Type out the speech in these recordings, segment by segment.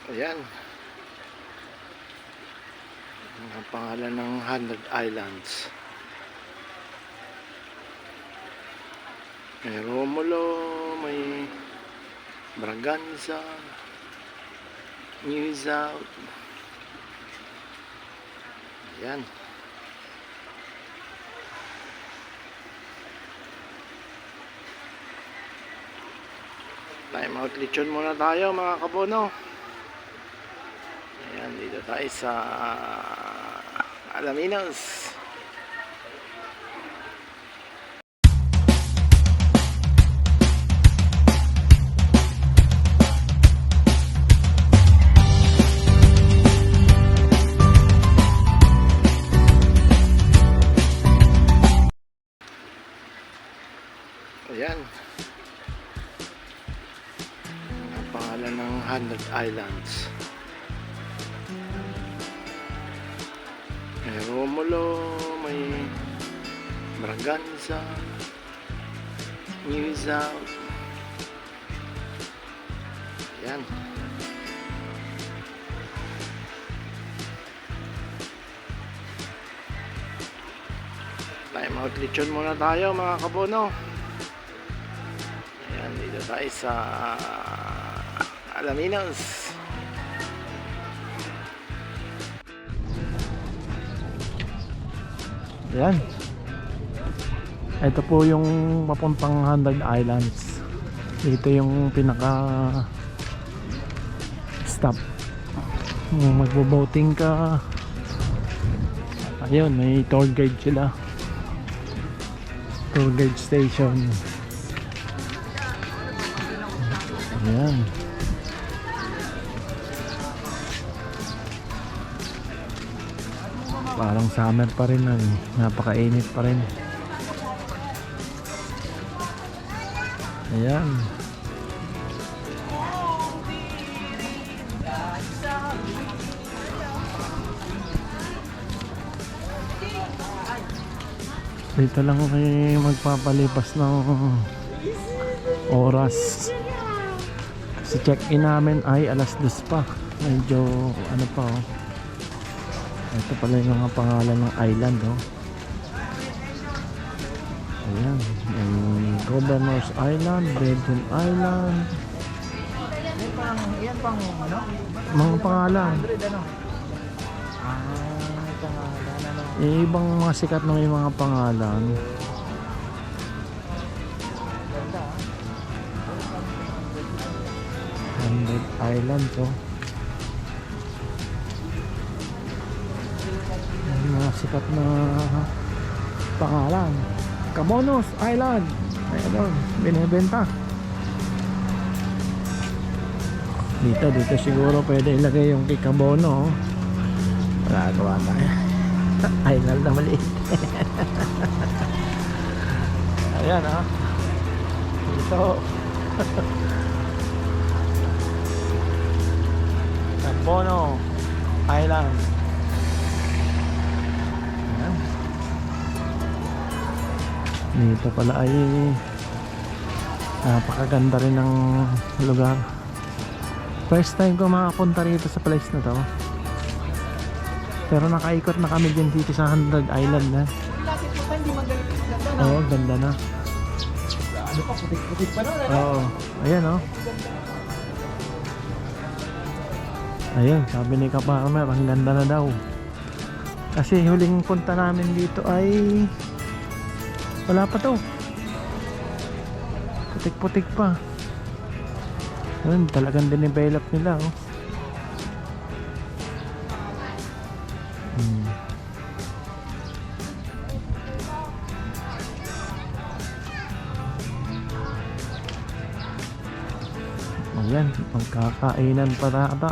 Ayan, ang pangalan ng 100 Islands. May Romulo, may Braganza, New South. Ayan. Time out lechon muna tayo mga kabono. Ayan, dito tayo sa Alaminos. Ayan, ang pangalan ng 100 Islands. May Romulo, may Braganza, New South. Ayan. Time out lechon muna tayo mga kabono. Ayan, dito tayo sa Alaminos. Ayan, ito po yung papuntang 100 Islands. Dito yung pinaka stop kung magbo-boating ka. Ayun, may tour guide sila, tour guide station. Ayan, parang summer pa rin, napakainit pa rin. Ayan, dito lang kayo magpapalipas ng oras. Sa check-in namin ay alas 2 pa. Medyo ano pa, oh. Ito pala yung mga pangalan ng island, oh. Ayan, may Governor's Island, Bedroom Island. Yan pang ano? Mga pangalan. Ano? Pangalan ano? Ibang mga sikat na may mga pangalan. Ganda ah. 100 Island, oh. Mga sikat na pangalan. Camonos Island. Ayun, binibenta. Dito siguro pwede ilagay yung kay Cabono, oh. Wala gawa tayo. Island na maliit. Ayan, ah. Dito. Cabono Island. Dito pala ay napakaganda rin ng lugar. First time ko makapunta rito sa place na to, pero nakaikot na kami din dito sa 100 Island na. Oo, ganda na. Ano pa, putik-putik pa nun, ano? Oo, ayan, oh. Ayun, sabi ni Kaparmer, ang ganda na daw. Kasi huling punta namin dito ay wala pa to, putik-putik pa. Ayun, talagang dinevelop nila, oh. Ayan, magkakainan pa ata.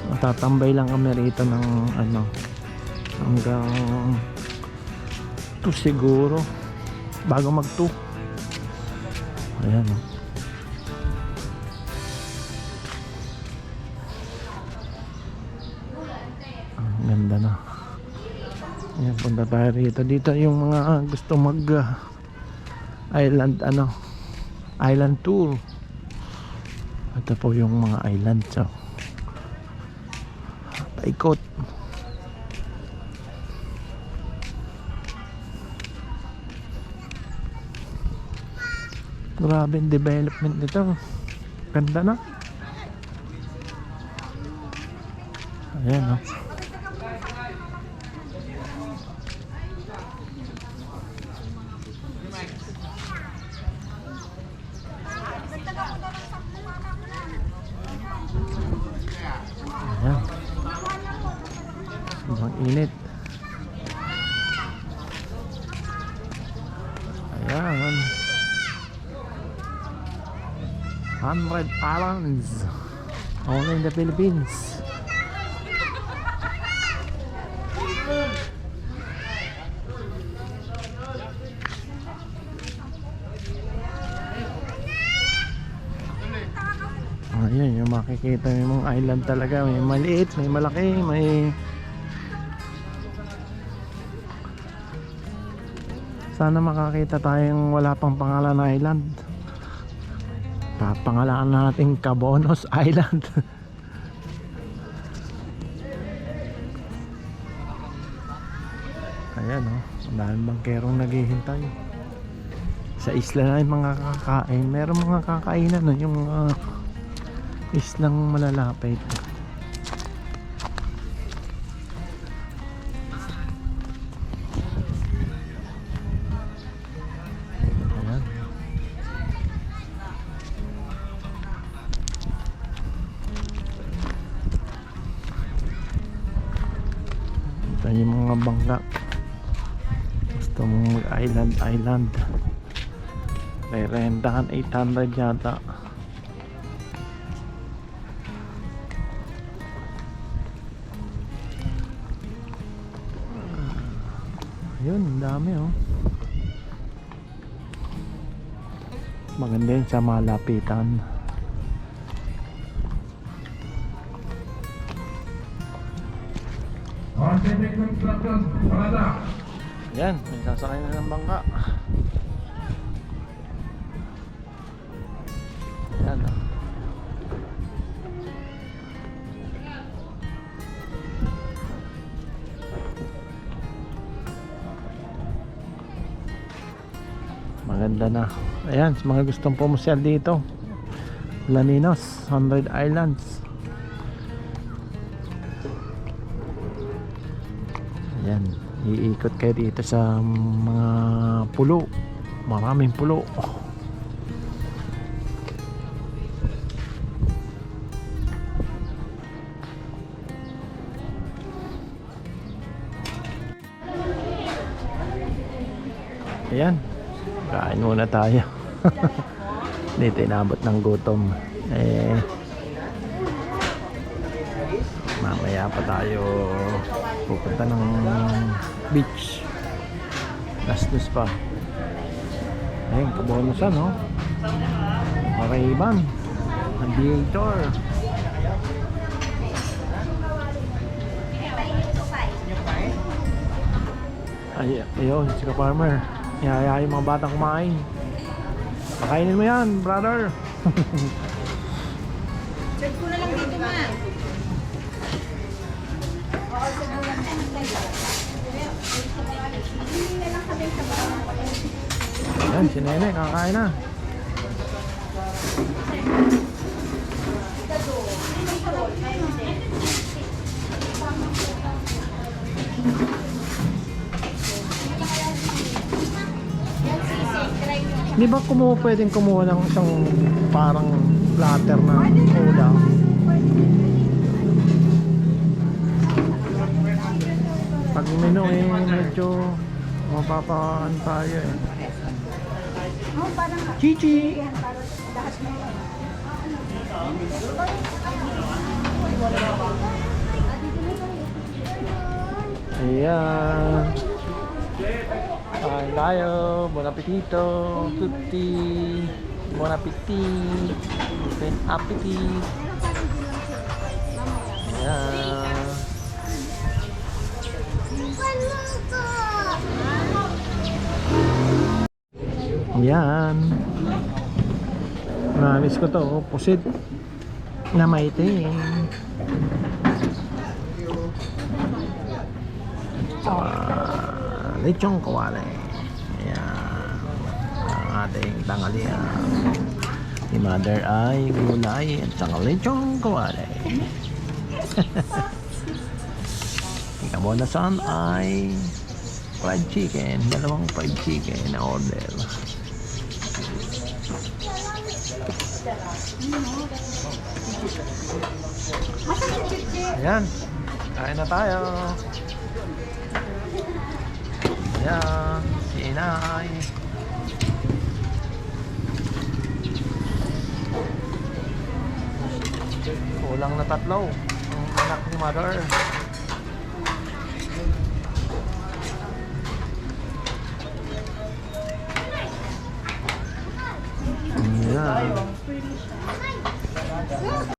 Matatambay lang kami rito ng ano, hanggang 2 siguro, bago mag 2. Ayan, oh. Ang ganda na. Ayan, punta tayo rito. Dito yung mga gusto mag island, ano, island tour. Ito po yung mga island, so paikot. Grabe yung development nito. Ganda na. Ayan, oh. Ayan. Sobrang init. Ayan. 100 islands only in the Philippines. Ayan, yung makikita yung mga island talaga. May maliit, may malaki, may sana makakita tayong wala pang pangalan na island. Papangalaan natin Cabanos Island. Ayan, oh, ang daming bangkerong naghihintay. Sa isla na yung mga kakain. Meron mga kakainan, no? Yung islang malalapit. Ayan. Ito yung mga bangka. Gusto mong mag-island. May rentahan 800 yata. Yun, ang dami, oh. Maganda yun sa malapitan. Yan, may sasakay na ng bangka. Yan, oh. Maganda na. Ayan, sa mga gustong pumusyal dito, Laninos, 100 Islands. Ayan, iikot kayo dito sa mga pulo. Maraming pulo. Ayan, kain muna tayo. Dito inabot ng gutom. Mamaya pa tayo pupunta ng beach. Last dos pa. Ayun, kabonusan, no? Maraiban Aviator. Ayun, si ka-farmer. Ihaya yung mga batang kumain. Pakainin mo yan, brother. Check ko na lang dito, ma. Oo, check ko lang. Hindi na lang kami sa bawang. Ayan, si Nene, kakain na. Di ba pwedeng kumuha ng isang parang platter na ulam? Pag menu medyo mapapaan tayo eh. Chichi! Ayan. Kain tayo. Buon appetito. Tutti. Buon appetit. Buon appetit. Ayan. Ayan. Namiss ko to. Pusit na maitim. lechong kawali. Ayan. Ang ating tanghalian. Si Mother ay gulay at saka lechong kawali. Si Kabonasan ay fried chicken. Dalawang fried chicken na order. Ayan. Kain na tayo. Ayan. Si Inay. Kulang na tatlo. Ang anak ni Mother. Ayan.